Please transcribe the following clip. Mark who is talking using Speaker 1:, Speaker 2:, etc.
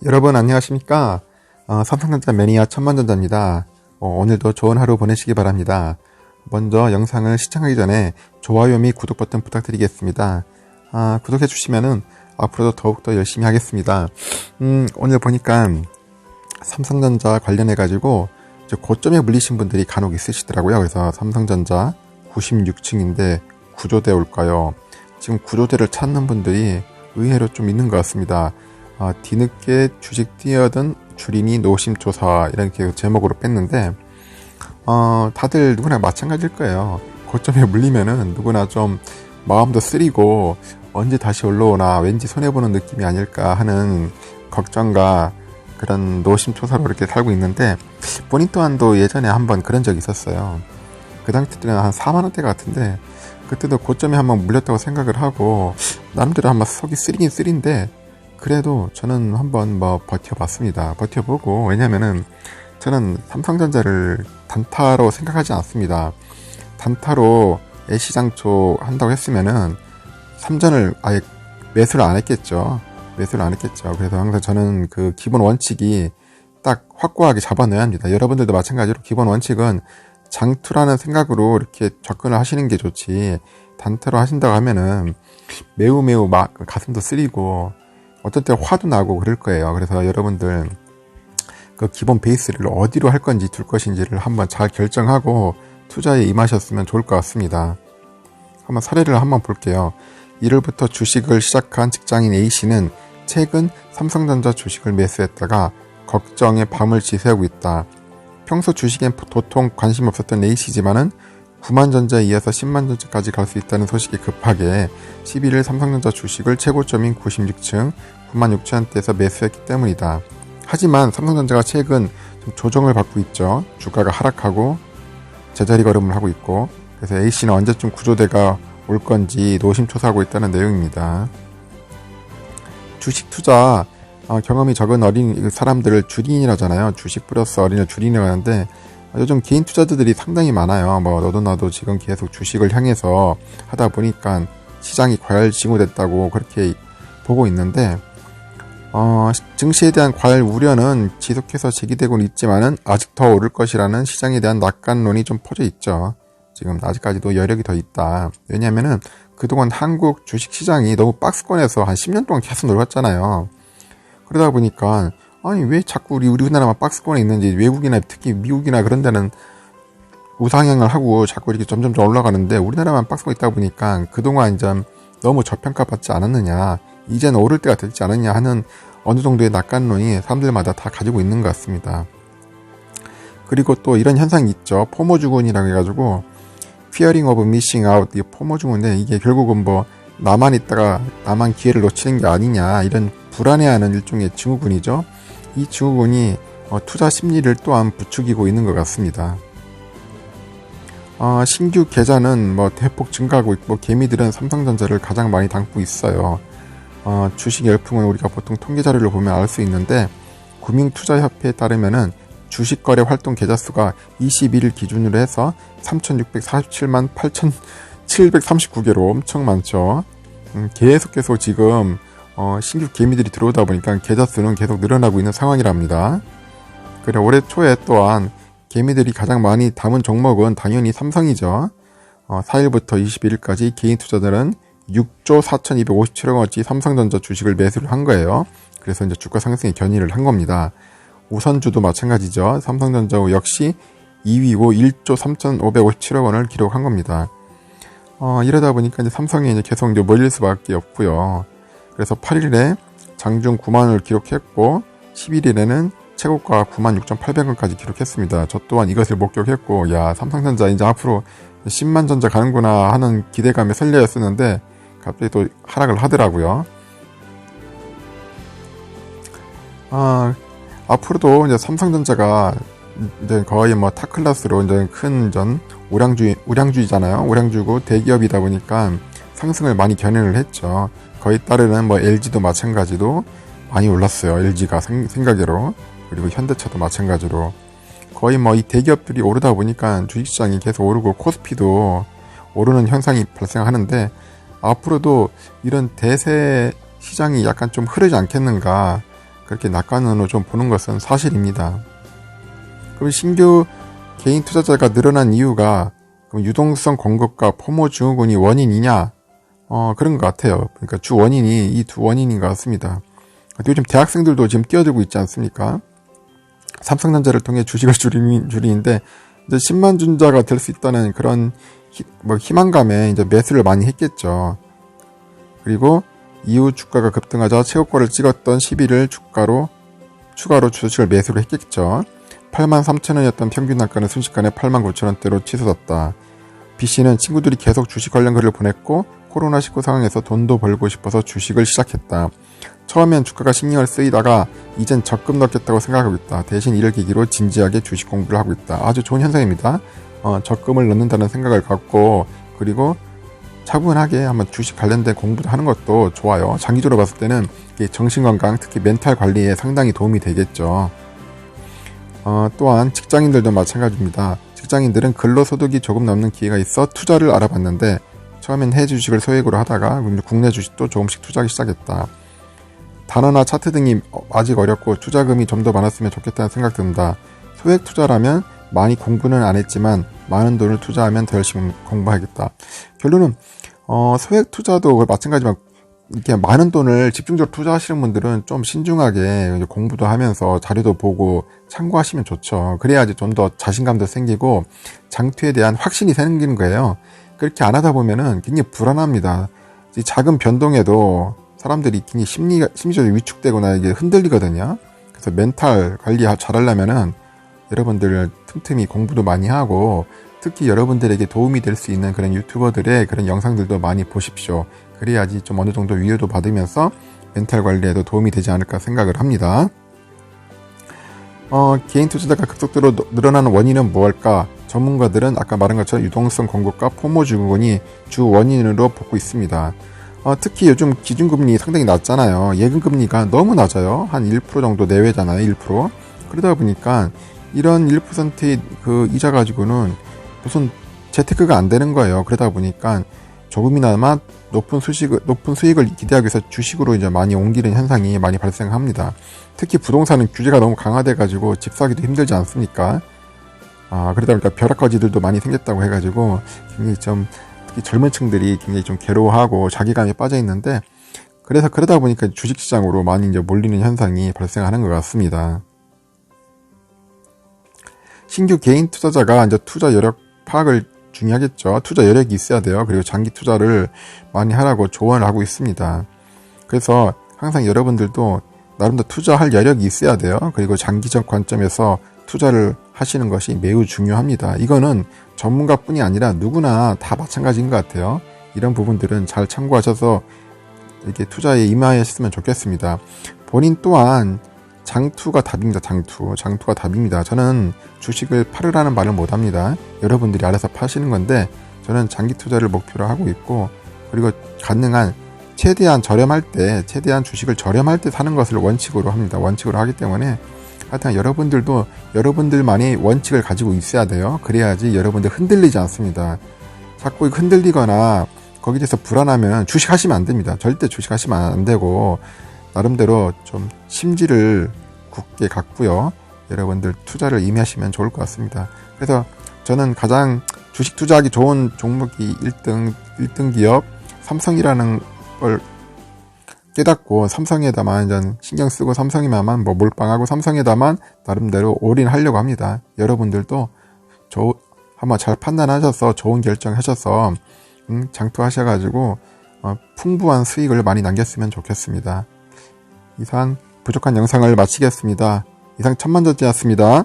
Speaker 1: 여러분 안녕하십니까? 삼성전자 매니아 천만전자입니다. 오늘도 좋은 하루 보내시기 바랍니다. 먼저 영상을 시청하기 전에 좋아요 및 구독 버튼 부탁드리겠습니다. 구독해 주시면은 앞으로도 더욱더 열심히 하겠습니다. 오늘 보니까 삼성전자 관련해 가지고 고점에 물리신 분들이 간혹 있으시더라고요. 그래서 삼성전자 96층인데 구조대 올까요? 지금 구조대를 찾는 분들이 의외로 좀 있는 것 같습니다. 뒤늦게 주식 뛰어든 주린이 노심초사 이렇게 제목으로 뺐는데 다들 누구나 마찬가지일 거예요. 고점에 물리면은 누구나 좀 마음도 쓰리고 언제 다시 올라오나 왠지 손해보는 느낌이 아닐까 하는 걱정과 그런 노심초사로 이렇게 살고 있는데, 본인 또한도 예전에 한번 그런 적이 있었어요. 그 당시 때는 한 4만원대 같은데 그때도 고점에 한번 물렸다고 생각을 하고 나름대로 한번 속이 쓰리긴 쓰린데, 그래도 저는 한번 버텨봤습니다. 버텨보고, 왜냐면은 저는 삼성전자를 단타로 생각하지 않습니다. 단타로 애시장초 한다고 했으면은 삼전을 아예 매수를 안 했겠죠. 그래서 항상 저는 그 기본 원칙이 딱 확고하게 잡아놔야 합니다. 여러분들도 마찬가지로 기본 원칙은 장투라는 생각으로 이렇게 접근을 하시는 게 좋지, 단타로 하신다고 하면은 매우 가슴도 쓰리고 어떤 때 화도 나고 그럴 거예요. 그래서 여러분들 그 기본 베이스를 어디로 할 건지 둘 것인지를 한번 잘 결정하고 투자에 임하셨으면 좋을 것 같습니다. 한번 사례를 한번 볼게요. 1월부터 주식을 시작한 직장인 A씨는 최근 삼성전자 주식을 매수했다가 걱정에 밤을 지새우고 있다. 평소 주식엔 도통 관심 없었던 A씨지만은 9만전자에 이어서 10만전자까지 갈 수 있다는 소식이 급하게 11일 삼성전자 주식을 최고점인 96층 96,000원대에서 매수했기 때문이다. 하지만 삼성전자가 최근 좀 조정을 받고 있죠. 주가가 하락하고 제자리 걸음을 하고 있고, 그래서 A씨는 언제쯤 구조대가 올 건지 노심초사하고 있다는 내용입니다. 주식 투자 경험이 적은 어린 사람들을 주린이라잖아요. 주식 플러스 어린이 주린이라고 하는데, 요즘 개인 투자자들이 상당히 많아요. 너도 나도 지금 계속 주식을 향해서 하다 보니까 시장이 과열징후됐다고 그렇게 보고 있는데, 증시에 대한 과열 우려는 지속해서 제기되고는 있지만은 아직 더 오를 것이라는 시장에 대한 낙관론이 좀 퍼져 있죠. 지금 아직까지도 여력이 더 있다. 왜냐면은 그동안 한국 주식 시장이 너무 박스권에서 한 10년 동안 계속 놀았잖아요. 그러다 보니까 아니 왜 자꾸 우리나라만 박스권에 있는지, 외국이나 특히 미국이나 그런 데는 우상향을 하고 자꾸 이렇게 점점 올라가는데 우리나라만 박스권에 있다 보니까 그동안 좀 너무 저평가받지 않았느냐, 이제는 오를 때가 되지 않았냐 하는 어느 정도의 낙관론이 사람들마다 다 가지고 있는 것 같습니다. 그리고 또 이런 현상이 있죠. 포모주군이라고 해가지고 Fearing of Missing Out, 이 포모주군인데 이게 결국은 나만 있다가 나만 기회를 놓치는 게 아니냐, 이런 불안해하는 일종의 증후군이죠. 이 증후군이 투자 심리를 또한 부추기고 있는 것 같습니다. 신규 계좌는 대폭 증가하고 있고, 개미들은 삼성전자를 가장 많이 담고 있어요. 주식 열풍은 우리가 보통 통계 자료를 보면 알 수 있는데, 금융투자협회에 따르면은 주식거래 활동 계좌 수가 21일 기준으로 해서 3,647만 8,739개로 엄청 많죠. 계속해서 지금 신규 개미들이 들어오다 보니까 계좌 수는 계속 늘어나고 있는 상황이랍니다. 그리고 올해 초에 또한 개미들이 가장 많이 담은 종목은 당연히 삼성이죠. 4일부터 21일까지 개인 투자자들은 6조 4,257억원어치 삼성전자 주식을 매수를 한 거예요. 그래서 이제 주가 상승에 견인을 한 겁니다. 우선주도 마찬가지죠. 삼성전자 역시 2위고 1조 3,557억원을 기록한 겁니다. 이러다 보니까 이제 삼성이 이제 계속 이제 몰릴 수밖에 없고요. 그래서 8일에 장중 9만원을 기록했고 11일에는 최고가 96,800원까지 기록했습니다. 저 또한 이것을 목격했고, 야, 삼성전자 이제 앞으로 10만 전자 가는구나 하는 기대감에 설레었었는데 갑자기 또 하락을 하더라고요. 앞으로도 이제 삼성전자가 이제 거의 타클라스로 이제 큰 우량주의잖아요. 우량주고 대기업이다 보니까 상승을 많이 견인을 했죠. 거의 따르는 LG도 마찬가지로 많이 올랐어요. LG가 생각외로. 그리고 현대차도 마찬가지로. 거의 이 대기업들이 오르다 보니까 주식시장이 계속 오르고 코스피도 오르는 현상이 발생하는데, 앞으로도 이런 대세 시장이 약간 좀 흐르지 않겠는가, 그렇게 낙관으로 좀 보는 것은 사실입니다. 그럼 신규 개인 투자자가 늘어난 이유가 그럼 유동성 공급과 포모 증후군이 원인이냐? 그런 것 같아요. 그러니까 주 원인이 이 두 원인인 것 같습니다. 요즘 대학생들도 지금 뛰어들고 있지 않습니까? 삼성전자를 통해 주식을 줄이는데 이제 10만 준자가 될 수 있다는 그런 희망감에 이제 매수를 많이 했겠죠. 그리고 이후 주가가 급등하자 최고가를 찍었던 10일을 추가로 주식을 매수를 했겠죠. 83,000원이었던 평균 단가는 순식간에 89,000원대로 치솟았다. B씨는 친구들이 계속 주식 관련 글을 보냈고 코로나19 상황에서 돈도 벌고 싶어서 주식을 시작했다. 처음엔 주가가 신경을 쓰이다가 이젠 적금 넣겠다고 생각하고 있다. 대신 이를 계기로 진지하게 주식 공부를 하고 있다. 아주 좋은 현상입니다. 적금을 넣는다는 생각을 갖고 그리고 차분하게 한번 주식 관련된 공부도 하는 것도 좋아요. 장기적으로 봤을 때는 정신건강, 특히 멘탈 관리에 상당히 도움이 되겠죠. 또한 직장인들도 마찬가지입니다. 직장인들은 근로소득이 조금 남는 기회가 있어 투자를 알아봤는데 처음엔 해외 주식을 소액으로 하다가 국내 주식도 조금씩 투자하기 시작했다. 단어나 차트 등이 아직 어렵고 투자금이 좀 더 많았으면 좋겠다는 생각 듭니다. 소액 투자라면 많이 공부는 안 했지만 많은 돈을 투자하면 더 열심히 공부하겠다. 결론은 소액 투자도 마찬가지지만 이렇게 많은 돈을 집중적으로 투자하시는 분들은 좀 신중하게 공부도 하면서 자료도 보고 참고하시면 좋죠. 그래야지 좀 더 자신감도 생기고 장투에 대한 확신이 생기는 거예요. 그렇게 안 하다 보면은 굉장히 불안합니다. 작은 변동에도 사람들이 굉장히 심리적으로 위축되거나 이게 흔들리거든요. 그래서 멘탈 관리 잘하려면은 여러분들 틈틈이 공부도 많이 하고 특히 여러분들에게 도움이 될 수 있는 그런 유튜버들의 그런 영상들도 많이 보십시오. 그래야지 좀 어느 정도 위로도 받으면서 멘탈 관리에도 도움이 되지 않을까 생각을 합니다. 개인 투자자가 급속도로 늘어나는 원인은 무엇일까? 전문가들은 아까 말한 것처럼 유동성 공급과 포모 증후군이 주 원인으로 보고 있습니다. 특히 요즘 기준금리 상당히 낮잖아요. 예금금리가 너무 낮아요. 한 1% 정도 내외잖아요. 1%. 그러다 보니까 이런 1%의 그 이자 가지고는 무슨 재테크가 안 되는 거예요. 그러다 보니까 조금이나마 높은 수익을 기대하기 위해서 주식으로 이제 많이 옮기는 현상이 많이 발생합니다. 특히 부동산은 규제가 너무 강화돼가지고 집 사기도 힘들지 않습니까? 그러다 보니까 벼락거지들도 많이 생겼다고 해가지고 굉장히 좀 특히 젊은 층들이 굉장히 좀 괴로워하고 자기감에 빠져 있는데 그래서 그러다 보니까 주식시장으로 많이 이제 몰리는 현상이 발생하는 것 같습니다. 신규 개인 투자자가 이제 투자 여력 파악을 중요하겠죠. 투자 여력이 있어야 돼요. 그리고 장기 투자를 많이 하라고 조언을 하고 있습니다. 그래서 항상 여러분들도 나름대로 투자할 여력이 있어야 돼요. 그리고 장기적 관점에서 투자를 하시는 것이 매우 중요합니다. 이거는 전문가뿐이 아니라 누구나 다 마찬가지인 것 같아요. 이런 부분들은 잘 참고하셔서 이렇게 투자에 임하셨으면 좋겠습니다. 본인 또한 장투가 답입니다. 장투가 답입니다. 저는 주식을 팔으라는 말을 못합니다. 여러분들이 알아서 파시는 건데 저는 장기 투자를 목표로 하고 있고 그리고 가능한 최대한 주식을 저렴할 때 사는 것을 원칙으로 합니다. 원칙으로 하기 때문에 하여튼 여러분들도 여러분들만의 원칙을 가지고 있어야 돼요. 그래야지 여러분들 흔들리지 않습니다. 자꾸 흔들리거나 거기에 대해서 불안하면 주식하시면 안 됩니다. 절대 주식하시면 안 되고 나름대로 좀 심지를 굳게 갖고요. 여러분들 투자를 임하시면 좋을 것 같습니다. 그래서 저는 가장 주식 투자하기 좋은 종목이 1등 기업 삼성이라는 걸 깨닫고 삼성에다만 신경 쓰고 삼성에만 몰빵하고 삼성에다만 나름대로 올인하려고 합니다. 여러분들도 한번 잘 판단하셔서 좋은 결정하셔서 장투하셔가지고 풍부한 수익을 많이 남겼으면 좋겠습니다. 이상 부족한 영상을 마치겠습니다. 이상 천만전지였습니다.